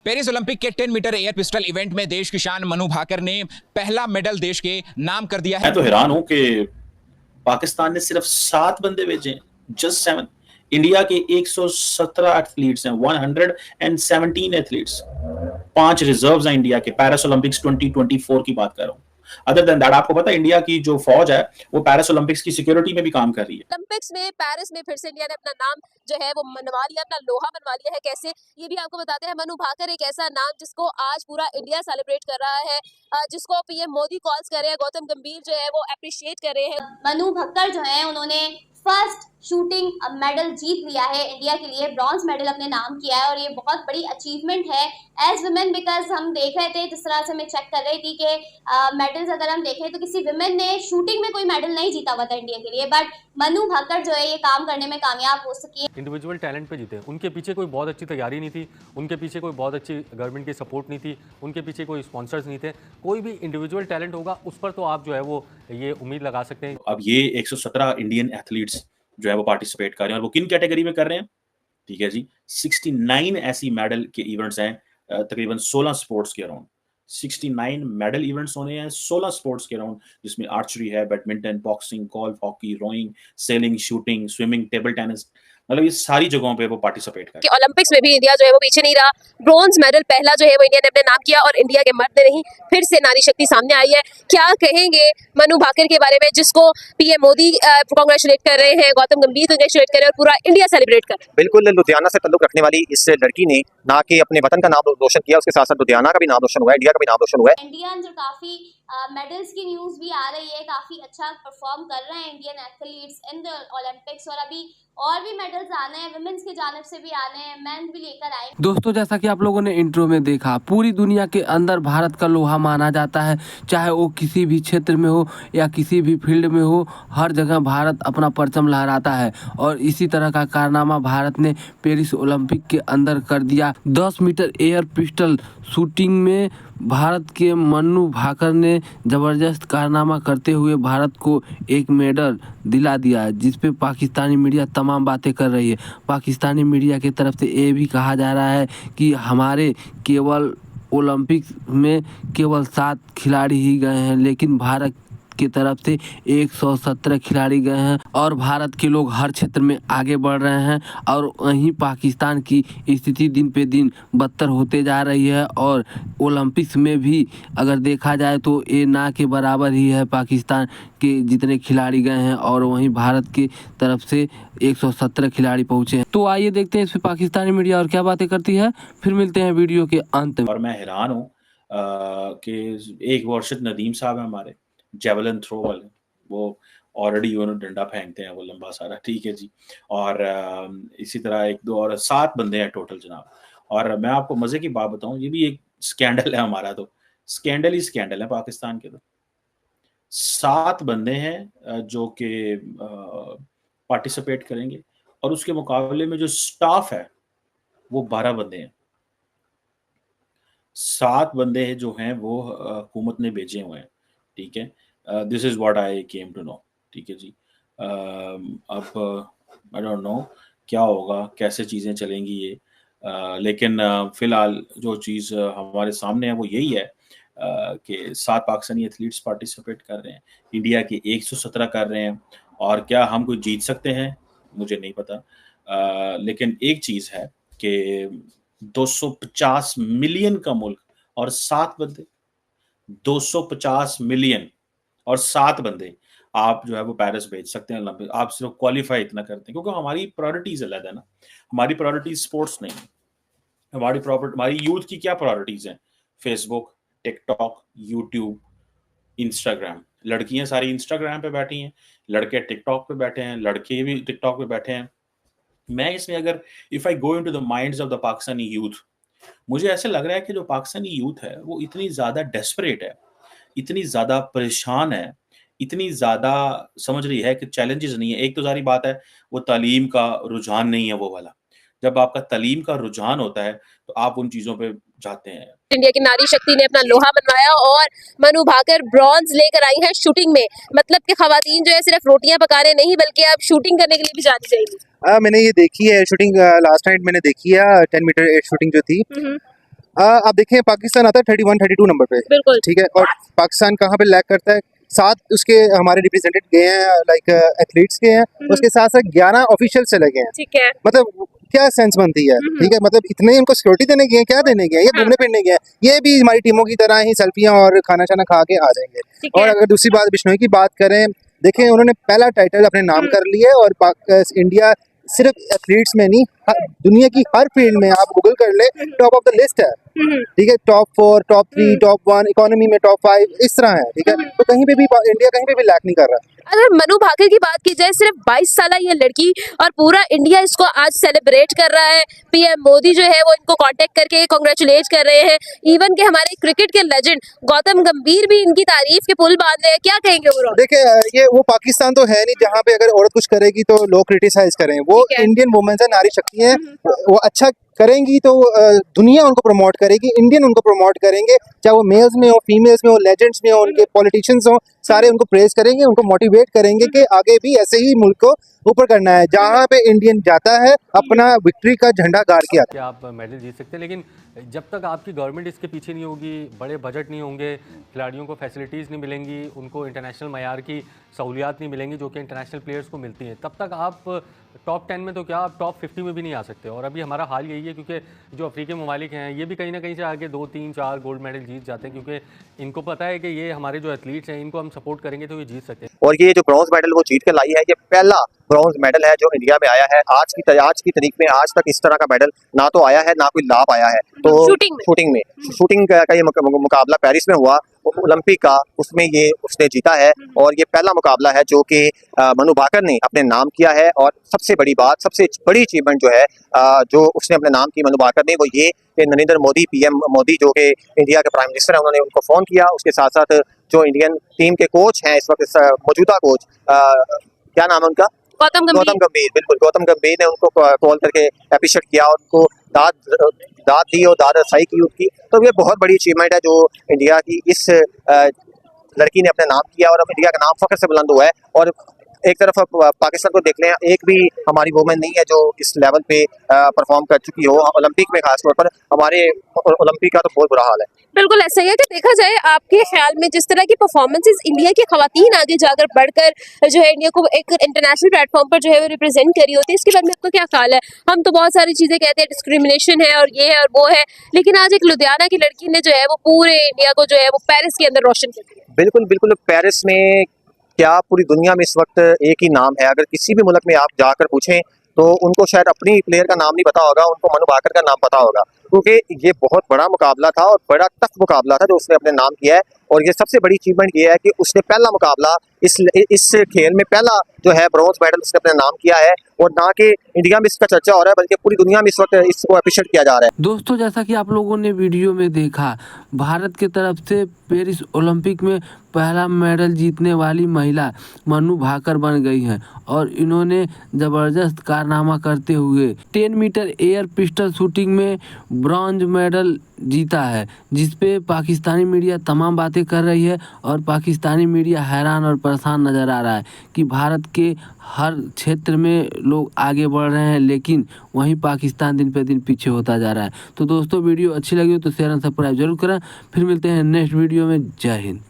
Paris Olympic के 10 metre air pistol event में देश की शान मनु भाकर ने पहला मेडल देश के नाम कर दिया है। मैं तो हैरान हूं कि पाकिस्तान ने सिर्फ 7 बंदे भेजे, जस्ट 7। इंडिया के 117 एथलीट्स हैं, 117 एथलीट्स, 5 रिजर्व्स हैं इंडिया के। पेरिस ओलंपिक्स 2024 की बात कर रहा हूं। अदर देन दैट, आपको पता है इंडिया की जो फौज है वो पेरिस ओलंपिक्स की सिक्योरिटी में भी काम कर रही है। ओलंपिक्स में पेरिस में फिर से इंडिया ने अपना नाम जो है वो मनवा लिया, अपना लोहा मनवा लिया है। कैसे, ये भी आपको बताते हैं। मनु भाकर एक ऐसा नाम जिसको आज पूरा इंडिया सेलिब्रेट कर रहा है, जिसको पीएम मोदी कॉल्स कर रहे हैं, गौतम गंभीर जो है वो अप्रिशिएट कर रहे हैं। मनु भाकर जो है उन्होंने फर्स्ट शूटिंग मेडल जीत लिया है इंडिया के लिए, ब्रॉन्ज मेडल अपने नाम किया है और ये बहुत बड़ी अचीवमेंट है एज वुमेन। बिकॉज हम देख रहे थे, जिस तरह से मैं चेक कर रही थी कि मेडल्स अगर हम देखें तो किसी वुमेन ने शूटिंग में कोई मेडल नहीं जीता हुआ था इंडिया के लिए, बट मनु भाकर जो है ये काम करने में कामयाब हो सकी है। इंडिविजुअल टैलेंट पे जीते, उनके पीछे कोई बहुत अच्छी तैयारी नहीं थी, उनके पीछे कोई बहुत अच्छी गवर्नमेंट की सपोर्ट नहीं थी, उनके पीछे कोई स्पॉन्सर्स नहीं थे। कोई भी इंडिविजुअल टैलेंट होगा उस पर तो आप जो है वो ये उम्मीद लगा सकते हैं। अब ये 117 इंडियन एथलीट्स जो है वो पार्टिसिपेट कर रहे हैं और वो किन कैटेगरी में कर रहे हैं? ठीक है जी, 69 ऐसी मेडल के इवेंट्स हैं, तकरीबन 16 स्पोर्ट्स के अराउंड 69 मेडल इवेंट्स होने हैं, 16 स्पोर्ट्स के अराउंड, जिसमें आर्चरी है, badminton, boxing, golf, hockey, rowing, sailing, shooting, swimming, table tennis, मतलब ये सारी जगहों पे वो पार्टिसिपेट कर। ओलंपिक्स में भी इंडिया जो है वो पीछे नहीं रहा। ब्रॉन्ज मेडल पहला जो है वो इंडिया ने अपने नाम किया और इंडिया के मर्द ने नहीं, फिर से नारी शक्ति सामने आई है। क्या कहेंगे मनु भाकर के बारे में, जिसको पीएम मोदी कांग्रेचुलेट कर रहे हैं, गौतम गंभीर कांग्रेचुलेट कर रहे हैं और पूरा इंडिया सेलिब्रेट कर रहा है। बिल्कुल, लुधियाना से ताल्लुक रखने वाली इस लड़की ने ना कि अपने वतन का नाम रोशन किया, उसके साथ साथ लुधियाना का भी नाम रोशन हुआ है, इंडिया का भी नाम रोशन हुआ है। इंडियन जो काफी मेडल्स की न्यूज भी आ रही है, काफी अच्छा परफॉर्म कर रहे हैं Indian athletes in the Olympics, और अभी और भी मेडल्स आने हैं, वुमेन्स की जानिब से भी आने हैं, मेंस भी लेकर आए। दोस्तों, जैसा कि आप लोगों ने इंट्रो में देखा, पूरी दुनिया के अंदर भारत का लोहा माना जाता है। चाहे वो किसी भी क्षेत्र में हो या किसी भी फील्ड में हो, हर जगह भारत अपना परचम लहराता है और इसी तरह का कारनामा भारत ने पेरिस ओलंपिक के अंदर कर दिया। 10 मीटर एयर पिस्टल शूटिंग में भारत के मनु भाकर ने ज़बरदस्त कारनामा करते हुए भारत को एक मेडल दिला दिया है, जिस पे पाकिस्तानी मीडिया तमाम बातें कर रही है। पाकिस्तानी मीडिया की तरफ से ये भी कहा जा रहा है कि हमारे केवल ओलंपिक्स में केवल 7 खिलाड़ी ही गए हैं, लेकिन भारत की तरफ से 117 खिलाड़ी गए हैं और भारत के लोग हर क्षेत्र में आगे बढ़ रहे हैं। और वहीं पाकिस्तान की स्थिति दिन पे दिन बदतर होते जा रही है और ओलंपिक्स में भी अगर देखा जाए तो ये ना के बराबर ही है पाकिस्तान के जितने खिलाड़ी गए हैं, और वहीं भारत की तरफ से 117 खिलाड़ी पहुंचे हैं। तो आइए देखते हैं इस पर पाकिस्तानी मीडिया और क्या बातें करती है, फिर मिलते हैं वीडियो के अंत में। और मैं हैरान हूँ कि एक वर्षद नदीम साहब है हमारे, जेवलिन थ्रो वाले, वो ऑलरेडी उन्होंने डंडा फेंकते हैं वो लंबा सारा, ठीक है जी। और इसी तरह 1 2 और 7 बंदे हैं टोटल जनाब। और मैं आपको मजे की बात बताऊं, ये भी एक स्कैंडल है हमारा, तो स्कैंडल ही स्कैंडल है पाकिस्तान के। तो 7 बंदे हैं जो कि पार्टिसिपेट करेंगे और उसके मुकाबले में जो स्टाफ है वो 12 बंदे हैं। 7 बंदे हैं जो हैं वो हुकूमत ने भेजे हुए हैं, ठीक है। This is what I came to know, ठीक है जी। अब आई डोंट नो क्या होगा, कैसे चीज़ें चलेंगी ये, लेकिन फिलहाल जो चीज़ हमारे सामने है वो यही है कि 7 पाकिस्तानी एथलीट्स पार्टिसिपेट कर रहे हैं, इंडिया के 117 कर रहे हैं। और क्या हम कोई जीत सकते हैं, मुझे नहीं पता, लेकिन एक चीज़ है कि 250 मिलियन का मुल्क और 7 बंदे, 250 मिलियन और 7 बंदे आप जो है वो पेरिस भेज सकते हैं ओलंपिक। आप सिर्फ क्वालिफाई इतना करते हैं क्योंकि हमारी प्रायोरिटीज अलग है ना। हमारी प्रायोरिटीज स्पोर्ट्स नहीं है। हमारी यूथ की क्या प्रायोरिटीज हैं? Facebook, TikTok, YouTube, Instagram. लड़कियां सारी इंस्टाग्राम पे बैठी हैं, लड़के टिकटॉक पे बैठे हैं, लड़के भी टिकटॉक पे बैठे हैं। मैं इसमें अगर if I go into the minds of the Pakistani youth, मुझे ऐसे लग रहा है कि जो पाकिस्तानी यूथ है वो इतनी ज़्यादा डेस्परेट है, इतनी ज़्यादा परेशान है, इतनी ज़्यादा समझ रही है कि चैलेंजेस नहीं है। एक तो ज़ाहिर बात है वो तालीम का रुझान नहीं है वो वाला। जब आपका तालीम का रुझान होता है तो आप उन चीज़ों पे जाते हैं। इंडिया की नारी शक्ति ने अपना लोहा मनवाया और मनु भाकर ब्रॉन्ज लेकर आई है शूटिंग में। मतलब कि खवातीन जो है सिर्फ रोटियां पकाने नहीं बल्कि अब शूटिंग करने के लिए भी जानी चाहिए। मैंने ये देखी है शूटिंग, लास्ट नाइट मैंने देखी है 10 मीटर एयर शूटिंग जो थी। आप देखें पाकिस्तान आता है 31-32 नंबर पे, बिल्कुल ठीक है, और पाकिस्तान कहाँ पे लैग करता है, 7 उसके हमारे रिप्रेजेंटेड गए हैं, लाइक एथलीट्स गए हैं, उसके साथ साथ 11 ऑफिशियल चले गए हैं। ठीक है मतलब क्या सेंस बनती है, ठीक है, मतलब इतने इनको सिक्योरिटी देने गए हैं, क्या देने गए हैं, ये घूमने फिरने गए हैं, ये भी हमारी टीमों की तरह ही सेल्फियां और खाना शाना खा के आ जाएंगे। ठीक और है अगर दूसरी बात बिश्नोई की बात करें, देखें उन्होंने पहला टाइटल अपने नाम कर लिया है, और इंडिया सिर्फ एथलीट्स में नहीं, दुनिया की हर फील्ड में आप गूगल कर ले, टॉप ऑफ द लिस्ट है, ठीक है, टॉप 4, टॉप 3, टॉप 1, इकोनॉमी में टॉप 5, इस तरह है, ठीक है, तो कहीं पे भी इंडिया कहीं पे भी लैक नहीं कर रहा। अगर मनु भाकर की बात की जाए, सिर्फ 22 साल ये लड़की और पूरा इंडिया इसको आज सेलिब्रेट कर रहा है। पीएम मोदी जो है वो इनको कांटेक्ट करके कांग्रेचुलेट कर रहे हैं। इवन के हमारे क्रिकेट के लेजेंड गौतम गंभीर भी इनकी तारीफ के पुल बांध रहे हैं। क्या कहेंगे ओवरऑल? देखिए ये वो पाकिस्तान तो है नहीं जहाँ पे अगर औरत कुछ करेगी तो लोग क्रिटिसाइज करें, वो ठीक है। इंडियन वुमेन्स है, नारी शक्ति है, वो अच्छा करेंगी तो दुनिया उनको प्रमोट करेगी, इंडियन उनको प्रमोट करेंगे, चाहे वो मेल्स में हो, फीमेल्स में हो, लेजेंड्स में हो, उनके पॉलिटिशियंस हो, सारे उनको प्रेज करेंगे, उनको मोटिवेट करेंगे कि आगे भी ऐसे ही मुल्क को ऊपर करना है। जहाँ पे इंडियन जाता है अपना विक्ट्री का झंडा गाड़ के आता है। कि आप मेडल जीत सकते हैं, लेकिन जब तक आपकी गवर्नमेंट इसके पीछे नहीं होगी, बड़े बजट नहीं होंगे, खिलाड़ियों को फैसिलिटीज़ नहीं मिलेंगी, उनको इंटरनेशनल मयार की सहूलियात नहीं मिलेंगी जो कि इंटरनेशनल प्लेयर्स को मिलती हैं, तब तक आप टॉप 10 में तो क्या, आप टॉप 50 में भी नहीं आ सकते। और अभी हमारा हाल यही है, क्योंकि जो अफ्रीकी ममालिक हैं ये भी कहीं ना कहीं से आगे 2, 3, 4 गोल्ड मेडल जीत जाते हैं, क्योंकि इनको पता है कि ये हमारे जो एथलीट्स हैं इनको हम सपोर्ट करेंगे तो ये जीत सकते हैं। और ये जो ब्रॉन्ज मेडल वो जीत कर लाई है, ये पहला ब्रॉन्ज मेडल है जो इंडिया में आया है आज की तारीख में। आज तक इस तरह का मेडल ना तो आया है, ना कोई लाभ आया है। तो शूटिंग का ये मुकाबला पेरिस में हुआ ओलंपिक का, उसमें ये उसने जीता है, और ये पहला मुकाबला है जो कि मनु भाकर ने अपने नाम किया है। और सबसे बड़ी बात, सबसे बड़ी अचीवमेंट जो है जो उसने अपने नाम की मनु भाकर ने, वो ये कि नरेंद्र मोदी, पीएम मोदी जो कि इंडिया के प्राइम मिनिस्टर हैं, उन्होंने उनको फ़ोन किया। उसके साथ साथ जो इंडियन टीम के कोच हैं इस वक्त, मौजूदा कोच, क्या नाम है उनका, गौतम गंभीर, बिल्कुल गौतम गंभीर ने उनको कॉल करके अप्रिशिएट किया और उनको दाद दी और दाद रसाई की उनकी। तो ये बहुत बड़ी अचीवमेंट है जो इंडिया की इस लड़की ने अपने नाम किया, और अब इंडिया का नाम फख्र से बुलंद हुआ है। और एक तरफ पाकिस्तान को देख लें, एक भी हमारी वुमेन नहीं है जो इस लेवल पे परफॉर्म कर चुकी हो ओलंपिक में। खासतौर पर हमारे ओलंपिक का तो बहुत बुरा हाल है। बिल्कुल ऐसा ही है कि देखा जाए आपके ख्याल में जिस तरह की परफॉर्मेंसेस इंडिया की खवातीन आगे जाकर बढ़कर जो है इंडिया को एक इंटरनेशनल प्लेटफॉर्म पर जो है वो रिप्रेजेंट करी होती है, इसके बारे में आपका क्या ख्याल है? हम तो बहुत सारी चीजें कहते हैं, डिस्क्रिमिनेशन है और ये है और वो है, लेकिन आज एक लुधियाना की लड़की ने जो है वो पूरे इंडिया को जो है वो पेरिस के अंदर रोशन कर दिया। बिल्कुल बिल्कुल, पेरिस में क्या पूरी दुनिया में इस वक्त एक ही नाम है। अगर किसी भी मुल्क में आप जाकर पूछें तो उनको शायद अपनी प्लेयर का नाम नहीं पता होगा, उनको मनु भाकर का नाम पता होगा, क्योंकि ये बहुत बड़ा मुकाबला था और बड़ा टफ मुकाबला था जो उसने अपने नाम किया है। और ये सबसे बड़ी अचीवमेंट ये है कि उसने पहला मुकाबला इस खेल में पहला जो है ब्रॉन्ज मेडल उसने अपने नाम किया है, और ना कि इंडिया में इसका चर्चा हो रहा है बल्कि पूरी दुनिया में इस वक्त इसको अप्रिशिएट किया जा रहा है। दोस्तों, जैसा कि आप लोगों ने वीडियो में देखा, भारत की तरफ से पेरिस ओलंपिक में पहला मेडल जीतने वाली महिला मनु भाकर बन गई हैं, और इन्होंने ज़बरदस्त कारनामा करते हुए 10 मीटर एयर पिस्टल शूटिंग में ब्रॉन्ज मेडल जीता है, जिस पे पाकिस्तानी मीडिया तमाम बातें कर रही है। और पाकिस्तानी मीडिया हैरान और परेशान नज़र आ रहा है कि भारत के हर क्षेत्र में लोग आगे बढ़ रहे हैं, लेकिन वहीं पाकिस्तान दिन पे दिन पीछे होता जा रहा है। तो दोस्तों, वीडियो अच्छी लगी हो तो शेयर और सब्सक्राइब जरूर करें। फिर मिलते हैं नेक्स्ट वीडियो में। जय हिंद।